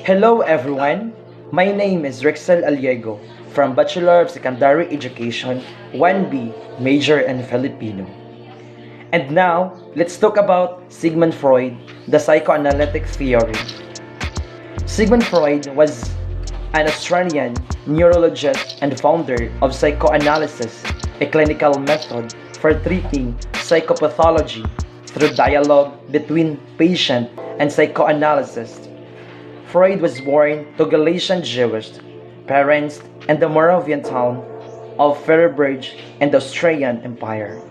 Hello everyone, my name is Rexil Allego from Bachelor of Secondary Education 1B Major in Filipino. And now, let's talk about Sigmund Freud, the psychoanalytic theory. Sigmund Freud was an Australian neurologist and founder of psychoanalysis, a clinical method for treating psychopathology through dialogue between patient and psychoanalyst. Freud was born to Galician Jewish parents in the Moravian town of Freiburg in the Austrian Empire.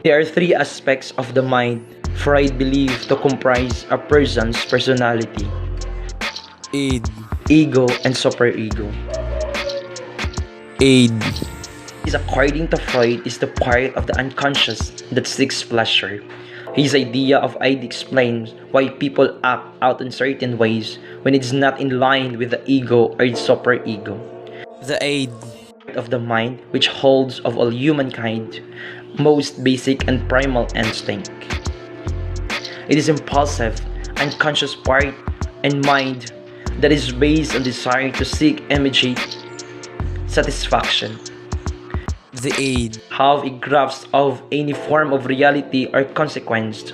There are three aspects of the mind Freud believed to comprise a person's personality: Aid. ego and superego. Aid. According to Freud, is the part of the unconscious that seeks pleasure. His idea of aid explains why people act out in certain ways when it's not in line with the ego or the superego. The aid. Of the mind which holds of all humankind most basic and primal instinct. It is impulsive, unconscious part and mind that is based on desire to seek immediate satisfaction. The aid. Have a grasp of any form of reality or consequence.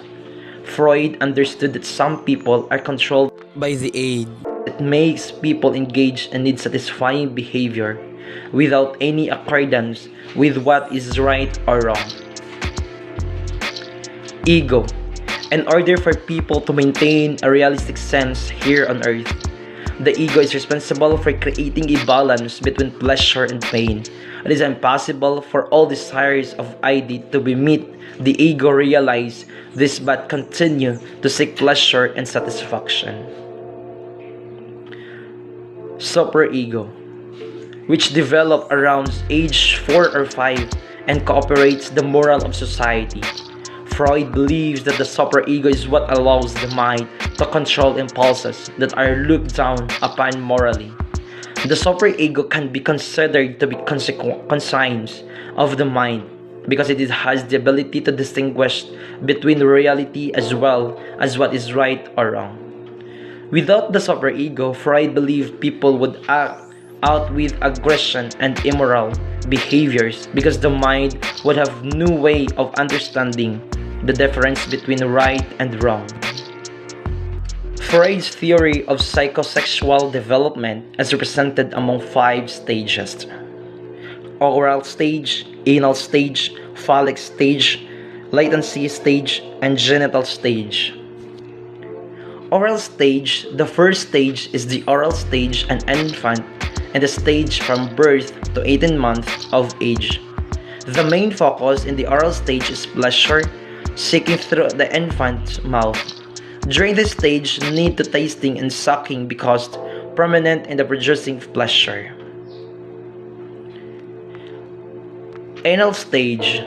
Freud understood that some people are controlled By the aid. that makes people engage in need satisfying behavior without any accordance with what is right or wrong. Ego. In order for people to maintain a realistic sense here on earth, the ego is responsible for creating a balance between pleasure and pain. It is impossible for all desires of ID to be met. The ego realize this but continue to seek pleasure and satisfaction. Superego, which develop around age 4 or 5 and cooperates the moral of society. Freud believes that the superego is what allows the mind to control impulses that are looked down upon morally. The superego can be considered to be conscience of the mind because it has the ability to distinguish between reality as well as what is right or wrong. Without the superego, Freud believed people would act out with aggression and immoral behaviors because the mind would have no way of understanding the difference between right and wrong. Freud's theory of psychosexual development is represented among 5 stages: oral stage, anal stage, phallic stage, latency stage, and genital stage. Oral stage, the first stage is the oral stage an infant and the stage from birth to 18 months of age. The main focus in the oral stage is pleasure, seeking through the infant's mouth. During this stage, need to tasting and sucking becomes prominent in the producing pleasure. Anal stage.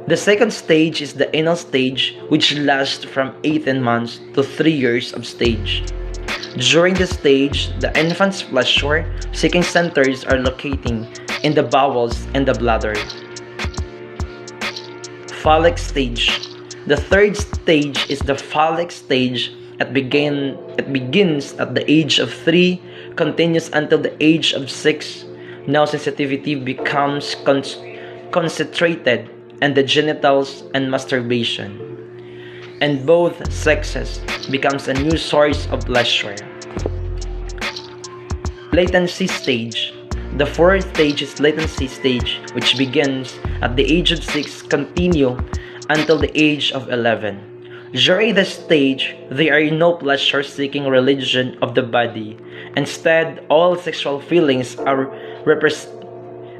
The second stage is the anal stage, which lasts from 18 months to 3 years of stage. During this stage, the infant's pleasure seeking centers are locating in the bowels and the bladder. Phallic stage. The third stage is the phallic stage. It begins at the age of 3, continues until the age of 6. Now sensitivity becomes concentrated in the genitals and masturbation. And both sexes becomes a new source of pleasure. Latency stage. The fourth stage is latency stage, which begins at the age of 6, continue until the age of 11. During this stage, there are no pleasure-seeking religion of the body. Instead, all sexual feelings are repressed.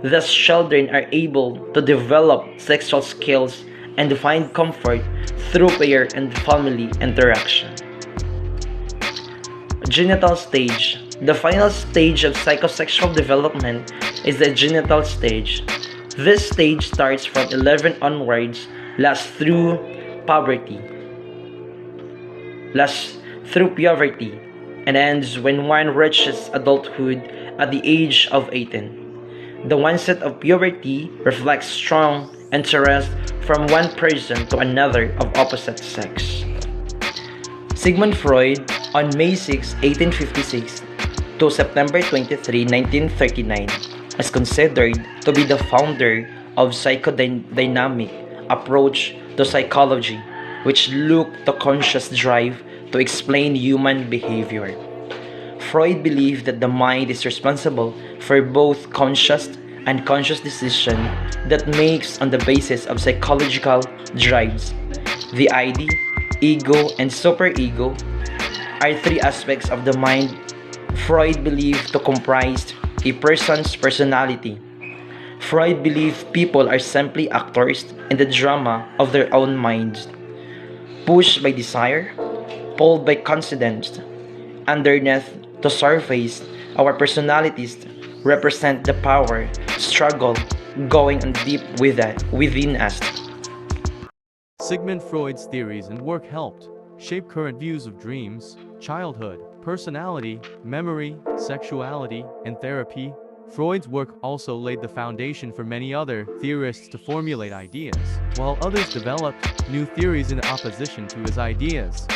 Thus, children are able to develop sexual skills and find comfort through pair and family interaction. Genital stage. The final stage of psychosexual development is the genital stage. This stage starts from 11 onwards, lasts through puberty, and ends when one reaches adulthood at the age of 18. The onset of puberty reflects strong interest from one person to another of opposite sex. Sigmund Freud, on May 6, 1856 to September 23, 1939, is considered to be the founder of psychodynamic approach to psychology, which looked to conscious drive to explain human behavior. Freud believed that the mind is responsible for both conscious and unconscious decision that makes on the basis of psychological drives. The ID, ego, and superego are three aspects of the mind Freud believed to comprise a person's personality. Freud believed people are simply actors in the drama of their own minds, pushed by desire, pulled by coincidence. Underneath the surface, our personalities represent the power, struggle, going on deep within us. Sigmund Freud's theories and work helped shape current views of dreams, childhood, personality, memory, sexuality, and therapy. Freud's work also laid the foundation for many other theorists to formulate ideas, while others developed new theories in opposition to his ideas.